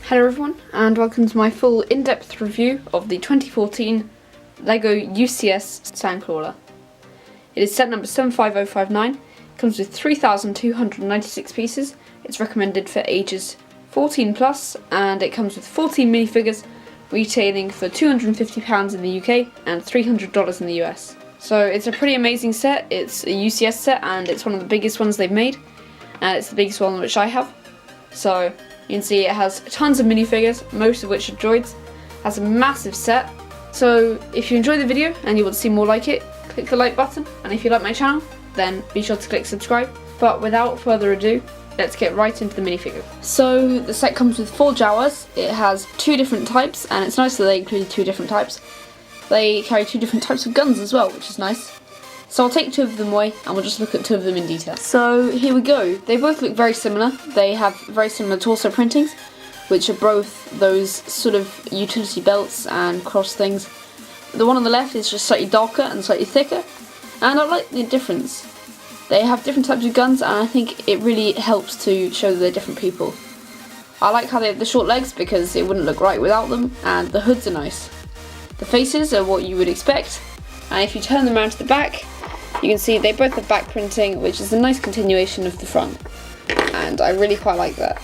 Hello everyone, and welcome to my full in-depth review of the 2014 LEGO UCS Sandcrawler. It is set number 75059, comes with 3,296 pieces, it's recommended for ages 14 plus, and it comes with 14 minifigures retailing for £250 in the UK and $300 in the US. So it's a pretty amazing set. It's a UCS set and it's one of the biggest ones they've made, and it's the biggest one which I have. So you can see it has tons of minifigures, most of which are droids. It has a massive set. So if you enjoyed the video and you want to see more like it, click the like button, and if you like my channel, then be sure to click subscribe. But without further ado, let's get right into the minifigure. So the set comes with 4 Jawas. It has 2 different types, and it's nice that they include 2 different types. They carry 2 different types of guns as well, which is nice. So I'll take 2 of them away and we'll just look at 2 of them in detail. So here we go. They both look very similar. They have very similar torso printings, which are both those sort of utility belts and cross things. The one on the left is just slightly darker and slightly thicker, and I like the difference. They have different types of guns, and I think it really helps to show that they're different people. I like how they have the short legs because it wouldn't look right without them, and the hoods are nice. The faces are what you would expect, and if you turn them around to the back, you can see they both have back printing, which is a nice continuation of the front, and I really quite like that.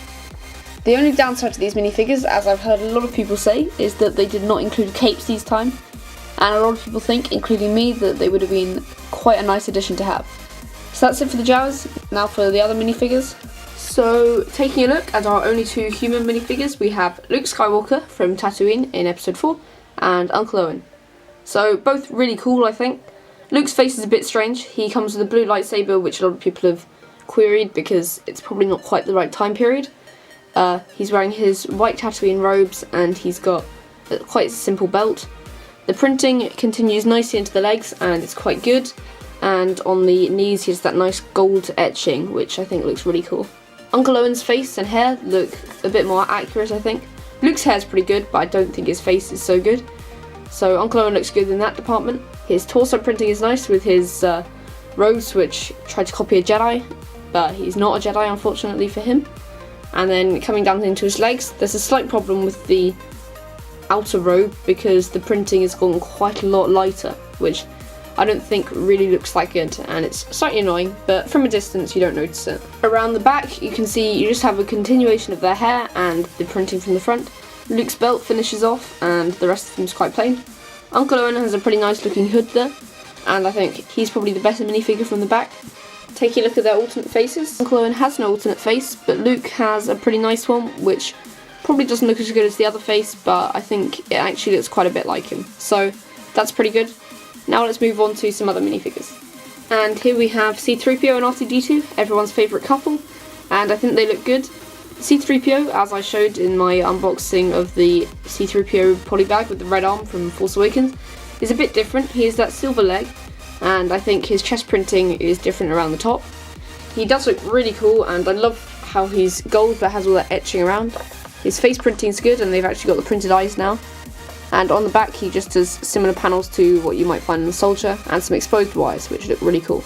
The only downside to these minifigures, as I've heard a lot of people say, is that they did not include capes this time, and a lot of people think, including me, that they would have been quite a nice addition to have. So that's it for the Jawas. Now for the other minifigures. So taking a look at our only 2 human minifigures, we have Luke Skywalker from Tatooine in episode 4, and Uncle Owen. So both really cool, I think. Luke's face is a bit strange. He comes with a blue lightsaber, which a lot of people have queried because it's probably not quite the right time period. He's wearing his white Tatooine robes, and he's got quite a simple belt. The printing continues nicely into the legs, and it's quite good. And on the knees, he has that nice gold etching, which I think looks really cool. Uncle Owen's face and hair look a bit more accurate, I think. Luke's hair is pretty good, but I don't think his face is so good. So Uncle Owen looks good in that department. His torso printing is nice with his robes, which tried to copy a Jedi, but he's not a Jedi, unfortunately for him. And then coming down into his legs, there's a slight problem with the outer robe because the printing has gone quite a lot lighter, which I don't think really looks that good, and it's slightly annoying, but from a distance you don't notice it. Around the back you can see you just have a continuation of their hair and the printing from the front. Luke's belt finishes off, and the rest of them's quite plain. Uncle Owen has a pretty nice looking hood there, and I think he's probably the better minifigure from the back. Taking a look at their alternate faces, Uncle Owen has no alternate face, but Luke has a pretty nice one, which probably doesn't look as good as the other face, but I think it actually looks quite a bit like him. So that's pretty good. Now let's move on to some other minifigures. And here we have C-3PO and R2-D2, everyone's favourite couple, and I think they look good. C-3PO, as I showed in my unboxing of the C-3PO polybag with the red arm from Force Awakens, is a bit different. He has that silver leg, and I think his chest printing is different around the top. He does look really cool, and I love how he's gold but has all that etching around. His face printing is good, and they've actually got the printed eyes now. And on the back he just has similar panels to what you might find in the Soldier, and some exposed wires, which look really cool.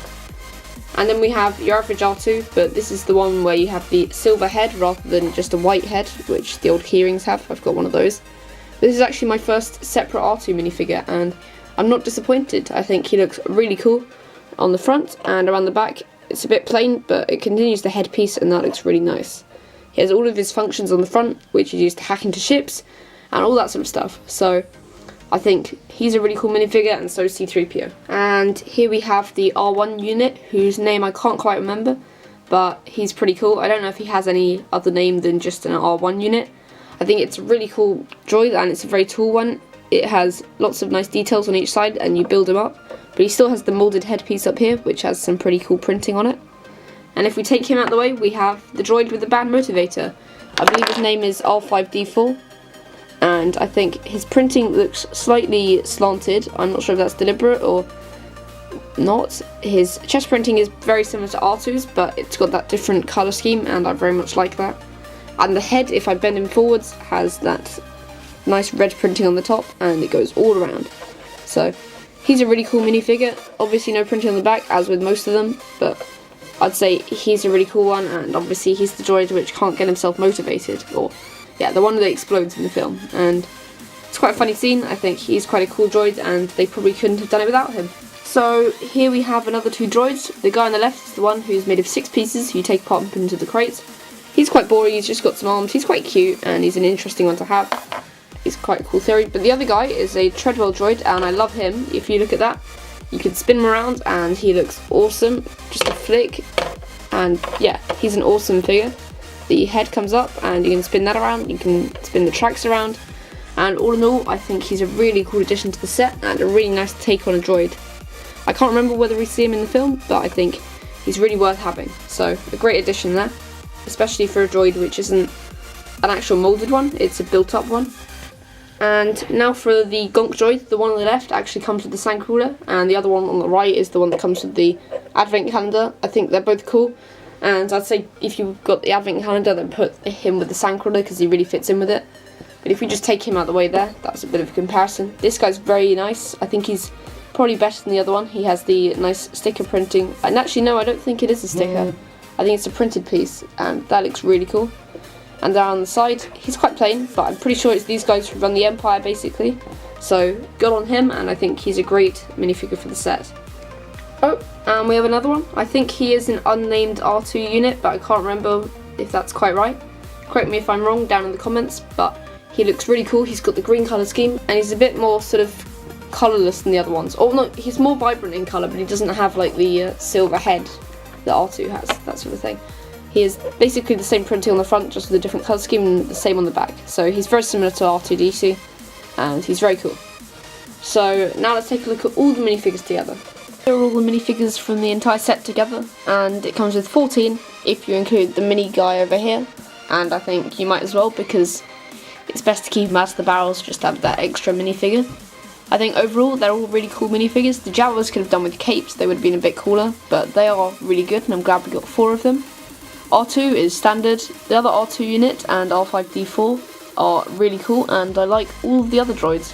And then we have your average R2, but this is the one where you have the silver head rather than just a white head, which the old keyrings have. I've got one of those. This is actually my first separate R2 minifigure, and I'm not disappointed. I think he looks really cool on the front, and around the back it's a bit plain, but it continues the headpiece, and that looks really nice. He has all of his functions on the front, which is used to hack into ships, and all that sort of stuff. So I think he's a really cool minifigure, and so is C-3PO. And here we have the R1 unit, whose name I can't quite remember, but he's pretty cool. I don't know if he has any other name than just an R1 unit. I think it's a really cool droid, and it's a very tall one. It has lots of nice details on each side, and you build him up. But he still has the moulded headpiece up here, which has some pretty cool printing on it. And if we take him out of the way, we have the droid with the band motivator. I believe his name is R5D4. And I think his printing looks slightly slanted. I'm not sure if that's deliberate or not. His chest printing is very similar to R2's, but it's got that different colour scheme, and I very much like that. And the head, if I bend him forwards, has that nice red printing on the top, and it goes all around. So he's a really cool minifigure. Obviously no printing on the back, as with most of them, but I'd say he's a really cool one, and obviously he's the droid which can't get himself motivated, or Yeah, the one that explodes in the film, and it's quite a funny scene. I think he's quite a cool droid, and they probably couldn't have done it without him. So here we have another two droids. The guy on the left is the one who's made of 6 pieces, who you take apart and put into the crates. He's quite boring, he's just got some arms, he's quite cute, and he's an interesting one to have. It's quite a cool theory. But the other guy is a Treadwell droid, and I love him. If you look at that, you can spin him around, and he looks awesome. Just a flick, and yeah, he's an awesome figure. The head comes up, and you can spin that around, you can spin the tracks around. And all in all, I think he's a really cool addition to the set and a really nice take on a droid. I can't remember whether we see him in the film, but I think he's really worth having. So, a great addition there, especially for a droid which isn't an actual moulded one, it's a built up one. And now for the Gonk droid, the one on the left actually comes with the Sandcrawler, and the other one on the right is the one that comes with the Advent Calendar. I think they're both cool, and I'd say if you've got the Advent Calendar, then put him with the Sandcrawler because he really fits in with it. But if we just take him out of the way there, that's a bit of a comparison. This guy's very nice. I think he's probably better than the other one. He has the nice sticker printing. And actually, no, I don't think it is a sticker. I think it's a printed piece, and that looks really cool. And there on the side, he's quite plain, but I'm pretty sure it's these guys who run the Empire, basically. So, good on him, and I think he's a great minifigure for the set. Oh, and we have another one. I think he is an unnamed R2 unit, but I can't remember if that's quite right. Correct me if I'm wrong down in the comments, but he looks really cool. He's got the green colour scheme, and he's a bit more sort of colourless than the other ones. Oh no, he's more vibrant in colour, but he doesn't have like the silver head that R2 has, that sort of thing. He is basically the same printing on the front, just with a different colour scheme, and the same on the back. So he's very similar to R2-D2, and he's very cool. So now let's take a look at all the minifigures together. Here are all the minifigures from the entire set together, and it comes with 14 if you include the mini guy over here, and I think you might as well because it's best to keep them out of the barrels just to have that extra minifigure. I think overall they're all really cool minifigures. The Jawas could have done with capes, they would have been a bit cooler, but they are really good and I'm glad we got 4 of them. R2 is standard, the other R2 unit and R5-D4 are really cool, and I like all of the other droids.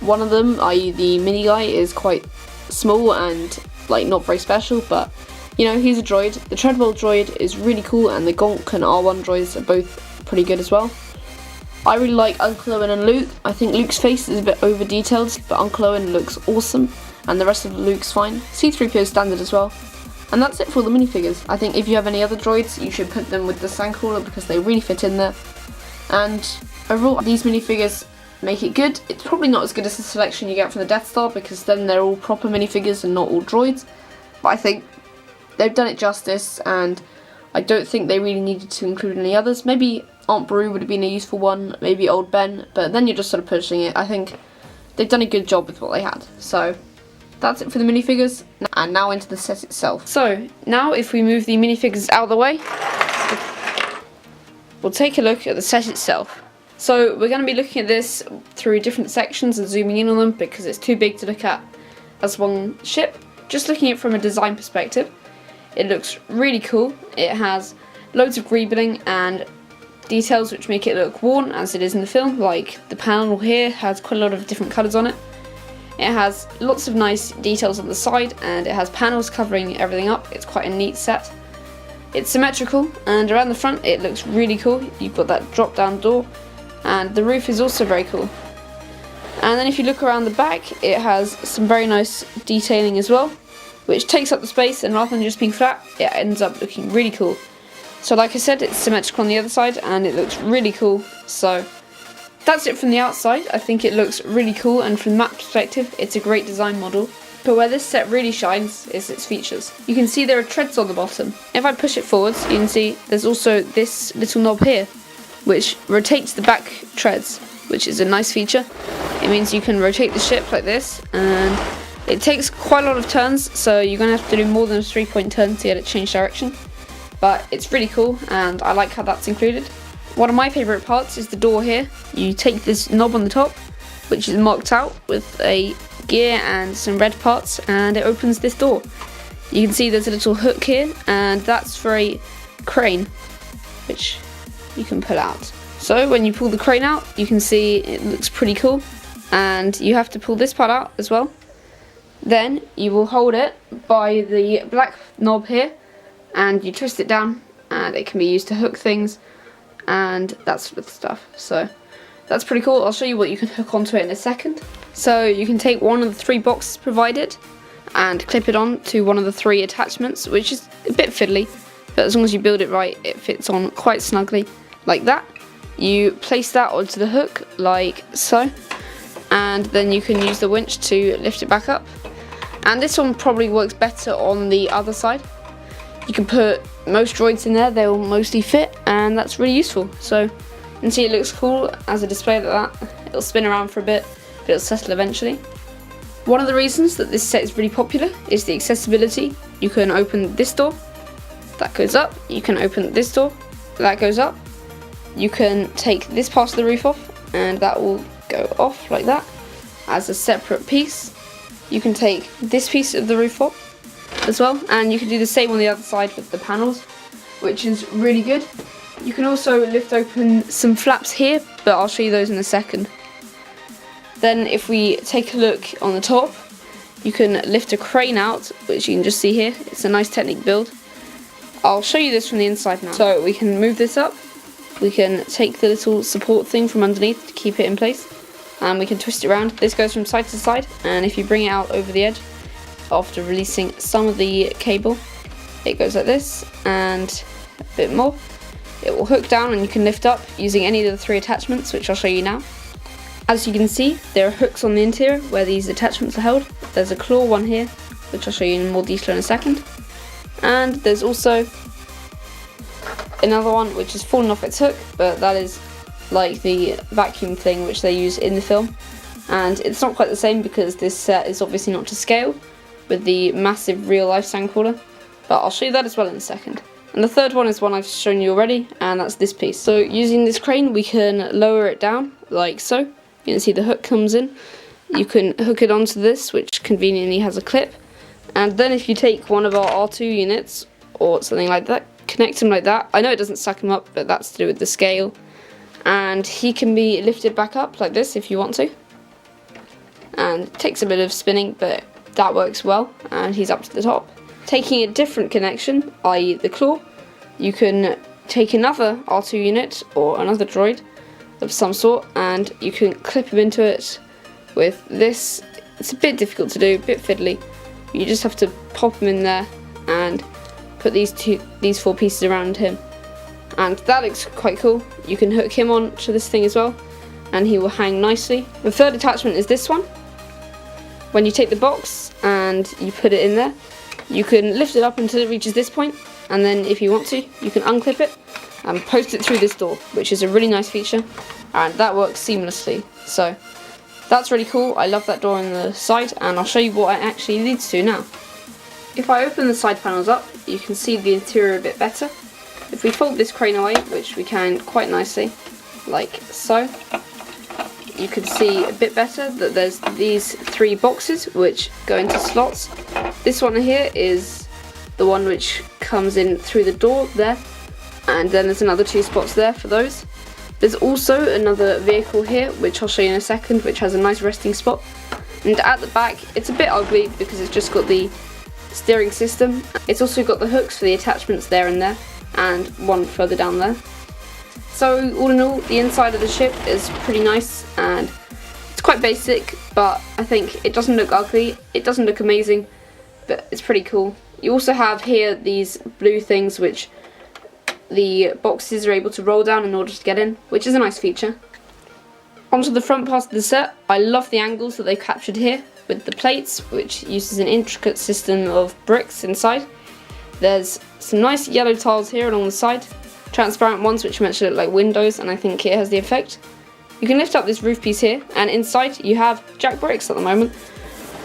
One of them, i.e. the mini guy, is quite small and like not very special, but you know, he's a droid. The Treadwell droid is really cool, and the Gonk and R1 droids are both pretty good as well. I really like Uncle Owen and Luke. I think Luke's face is a bit over detailed, but Uncle Owen looks awesome, and the rest of Luke's fine. C-3PO is standard as well. And that's it for all the minifigures. I think if you have any other droids, you should put them with the Sandcrawler because they really fit in there. And overall, these minifigures make it good. It's probably not as good as the selection you get from the Death Star because then they're all proper minifigures and not all droids. But I think they've done it justice, and I don't think they really needed to include any others. Maybe Aunt Beru would have been a useful one, maybe Old Ben, but then you're just sort of pushing it. I think they've done a good job with what they had. So that's it for the minifigures, and now into the set itself. So now if we move the minifigures out of the way, we'll take a look at the set itself. So we're going to be looking at this through different sections and zooming in on them because it's too big to look at as one ship. Just looking at it from a design perspective, it looks really cool. It has loads of greebling and details which make it look worn as it is in the film, like the panel here has quite a lot of different colours on it. It has lots of nice details on the side, and it has panels covering everything up. It's quite a neat set. It's symmetrical, and around the front it looks really cool. You've got that drop down door, and the roof is also very cool. And then if you look around the back, it has some very nice detailing as well, which takes up the space, and rather than just being flat, it ends up looking really cool. So like I said, it's symmetrical on the other side, and it looks really cool. So that's it from the outside. I think it looks really cool, and from that perspective, it's a great design model. But where this set really shines is its features. You can see there are treads on the bottom. If I push it forwards, you can see there's also this little knob here, which rotates the back treads, which is a nice feature. It means you can rotate the ship like this, and it takes quite a lot of turns, so you're going to have to do more than a 3-point turn to get it to change direction. But it's really cool, and I like how that's included. One of my favourite parts is the door here. You take this knob on the top, which is marked out with a gear and some red parts, and it opens this door. You can see there's a little hook here, and that's for a crane, which you can pull out. So when you pull the crane out, you can see it looks pretty cool, and you have to pull this part out as well. Then you will hold it by the black knob here, and you twist it down, and it can be used to hook things. and that sort of stuff. So that's pretty cool. I'll show you what you can hook onto it in a second. So you can take one of the 3 boxes provided and clip it on to one of the 3 attachments, which is a bit fiddly, but as long as you build it right, it fits on quite snugly like that. You place that onto the hook like so, and then you can use the winch to lift it back up. And this one probably works better on the other side. You can put most droids in there, they'll mostly fit, and that's really useful. So you can see it looks cool as a display like that. It'll spin around for a bit, but it'll settle eventually. One of the reasons that this set is really popular is the accessibility. You can open this door, that goes up. You can open this door, that goes up. You can take this part of the roof off, and that will go off like that as a separate piece. You can take this piece of the roof off as well, and you can do the same on the other side with the panels, which is really good. You can also lift open some flaps here, but I'll show you those in a second. Then if we take a look on the top, you can lift a crane out, which you can just see here. It's a nice technique build. I'll show you this from the inside now. So we can move this up. We can take the little support thing from underneath to keep it in place, and we can twist it around. This goes from side to side, and if you bring it out over the edge after releasing some of the cable, it goes like this and a bit more. It will hook down and you can lift up using any of the 3 attachments, which I'll show you now. As you can see, there are hooks on the interior where these attachments are held. There's a claw one here, which I'll show you in more detail in a second. And there's also another one which has fallen off its hook, but that is like the vacuum thing which they use in the film. And it's not quite the same because this set is obviously not to scale with the massive real life Sandcrawler, but I'll show you that as well in a second. And the third one is one I've shown you already, and that's this piece. So using this crane we can lower it down like so. You can see the hook comes in. You can hook it onto this, which conveniently has a clip. And then if you take one of our R2 units or something like that, connect him like that. I know it doesn't suck him up, but that's to do with the scale. And he can be lifted back up like this if you want to. And it takes a bit of spinning, but that works well, and he's up to the top. Taking a different connection, i.e. the claw, you can take another R2 unit or another droid of some sort, and you can clip him into it with this. It's a bit difficult to do, a bit fiddly. You just have to pop him in there and put these 4 pieces around him, and that looks quite cool. You can hook him on to this thing as well, and he will hang nicely. The third attachment is this one. When you take the box and you put it in there, you can lift it up until it reaches this point, and then if you want to, you can unclip it and post it through this door, which is a really nice feature, and that works seamlessly. So that's really cool. I love that door on the side, and I'll show you what it actually leads to now. If I open the side panels up, you can see the interior a bit better. If we fold this crane away, which we can quite nicely, like so, you can see a bit better that there's these 3 boxes which go into slots. This one here is the one which comes in through the door there, and then there's another 2 spots there for those. There's also another vehicle here, which I'll show you in a second, which has a nice resting spot. And at the back, it's a bit ugly because it's just got the steering system. It's also got the hooks for the attachments there and there, and one further down there. So all in all, the inside of the ship is pretty nice, and it's quite basic, but I think it doesn't look ugly, it doesn't look amazing, but it's pretty cool. You also have here these blue things which the boxes are able to roll down in order to get in, which is a nice feature. Onto the front part of the set, I love the angles that they've captured here with the plates, which uses an intricate system of bricks inside. There's some nice yellow tiles here along the side, transparent ones which are meant to look like windows, and I think it has the effect. You can lift up this roof piece here, and inside you have Jack Bricks at the moment,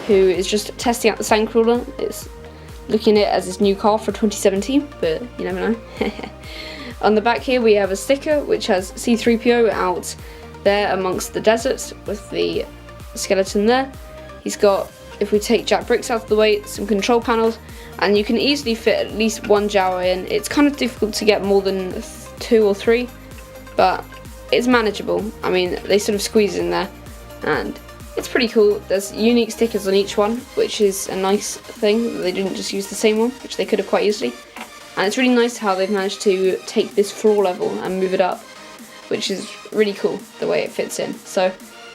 who is just testing out the Sandcrawler. It's looking at it as his new car for 2017, but you never know. On the back here we have a sticker which has C-3PO out there amongst the desert with the skeleton there. He's got, if we take Jack Bricks out of the way, some control panels, and you can easily fit at least 1 Jawa in. It's kind of difficult to get more than 2 or 3, but it's manageable. I mean, they sort of squeeze in there, and it's pretty cool. There's unique stickers on each one, which is a nice thing. They didn't just use the same one, which they could have quite easily. And it's really nice how they've managed to take this floor level and move it up which is really cool the way it fits in. So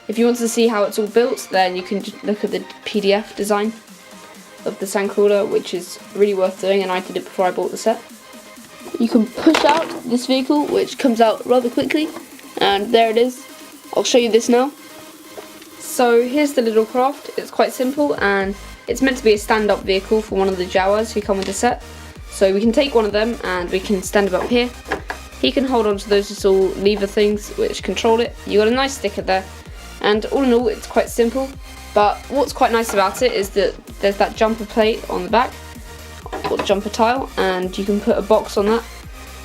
if you want to see how it's all built, then you can just look at the PDF design of the Sandcrawler, which is really worth doing, and I did it before I bought the set. You can push out this vehicle, which comes out rather quickly, and there it is. I'll show you this now. So here's the little craft. It's quite simple, and it's meant to be a stand-up vehicle for one of the Jawas who come with the set. So we can take one of them and we can stand him up here. He can hold on to those little lever things which control it. You got a nice sticker there, and all in all it's quite simple. But what's quite nice about it is that there's that jumper plate on the back, or jumper tile, and you can put a box on that.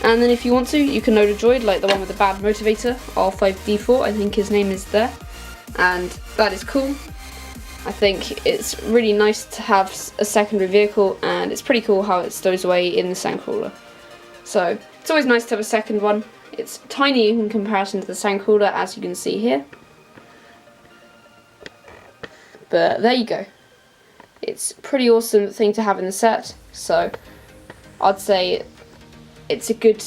And then if you want to, you can load a droid like the one with the bad motivator, R5D4, I think his name is there. And that is cool. I think it's really nice to have a secondary vehicle, and it's pretty cool how it stows away in the Sandcrawler. So it's always nice to have a second one. It's tiny in comparison to the Sandcrawler, as you can see here. But there you go. It's a pretty awesome thing to have in the set, so I'd say it's a good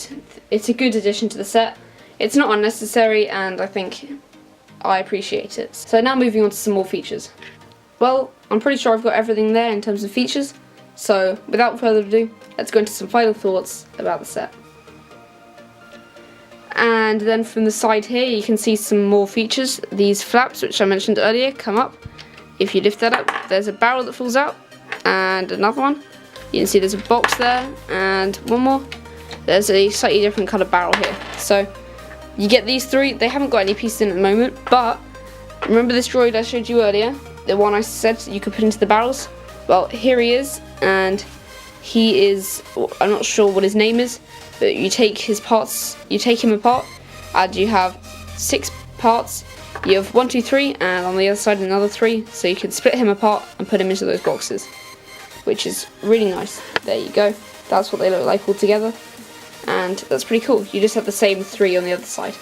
addition to the set. It's not unnecessary, and I think I appreciate it. So now moving on to some more features. Well, I'm pretty sure I've got everything there in terms of features, so without further ado, let's go into some final thoughts about the set. And then from the side here you can see some more features. These flaps, which I mentioned earlier, come up. If you lift that up, there's a barrel that falls out, and another one. You can see there's a box there, and one more. There's a slightly different colour barrel here. So you get these three. They haven't got any pieces in at the moment, but remember this droid I showed you earlier? The one I said you could put into the barrels? Well, here he is, and he is, I'm not sure what his name is, but you take his parts, you take him apart, and you have 6 parts. You have 1, 2, 3, and on the other side another 3, so you can split him apart and put him into those boxes, which is really nice. There you go. That's what they look like all together, and that's pretty cool. You just have the same 3 on the other side.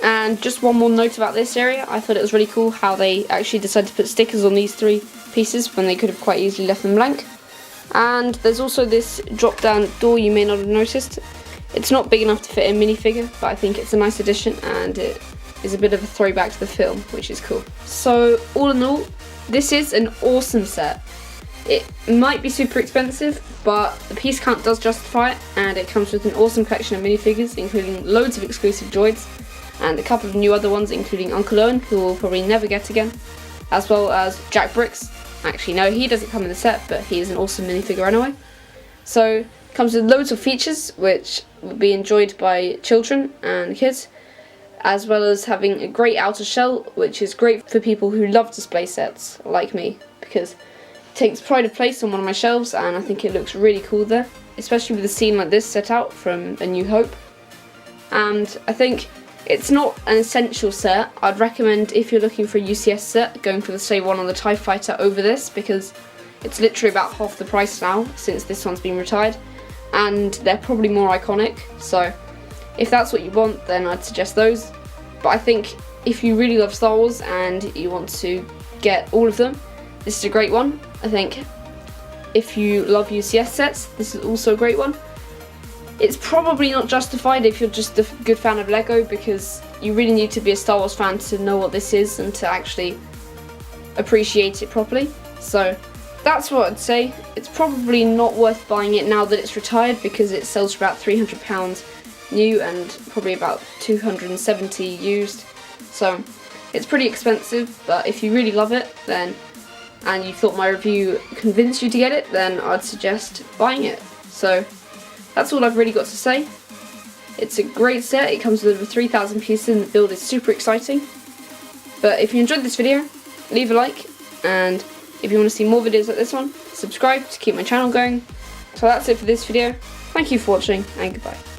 And just one more note about this area, I thought it was really cool how they actually decided to put stickers on these 3 pieces when they could have quite easily left them blank. And there's also this drop down door you may not have noticed. It's not big enough to fit a minifigure, but I think it's a nice addition, and it is a bit of a throwback to the film, which is cool. So all in all, this is an awesome set. It might be super expensive, but the piece count does justify it, and it comes with an awesome collection of minifigures, including loads of exclusive droids, and a couple of new other ones, including Uncle Owen, who we'll probably never get again, as well as Jack Bricks. Actually no, he doesn't come in the set, but he is an awesome minifigure anyway. So it comes with loads of features which will be enjoyed by children and kids, as well as having a great outer shell, which is great for people who love display sets like me, because it takes pride of place on one of my shelves, and I think it looks really cool there, especially with a scene like this set out from A New Hope. And I think it's not an essential set. I'd recommend, if you're looking for a UCS set, going for the say one on the TIE Fighter over this, because it's literally about half the price now since this one's been retired, and they're probably more iconic. So if that's what you want, then I'd suggest those. But I think if you really love Star Wars and you want to get all of them, this is a great one. I think if you love UCS sets, this is also a great one. It's probably not justified if you're just a good fan of Lego, because you really need to be a Star Wars fan to know what this is and to actually appreciate it properly. So that's what I'd say. It's probably not worth buying it now that it's retired, because it sells for about £300 new and probably about 270 used. So it's pretty expensive, but if you really love it, then, and you thought my review convinced you to get it, then I'd suggest buying it. So that's all I've really got to say. It's a great set. It comes with over 3,000 pieces and the build is super exciting. But if you enjoyed this video, leave a like, and if you want to see more videos like this one, subscribe to keep my channel going. So that's it for this video. Thank you for watching, and goodbye.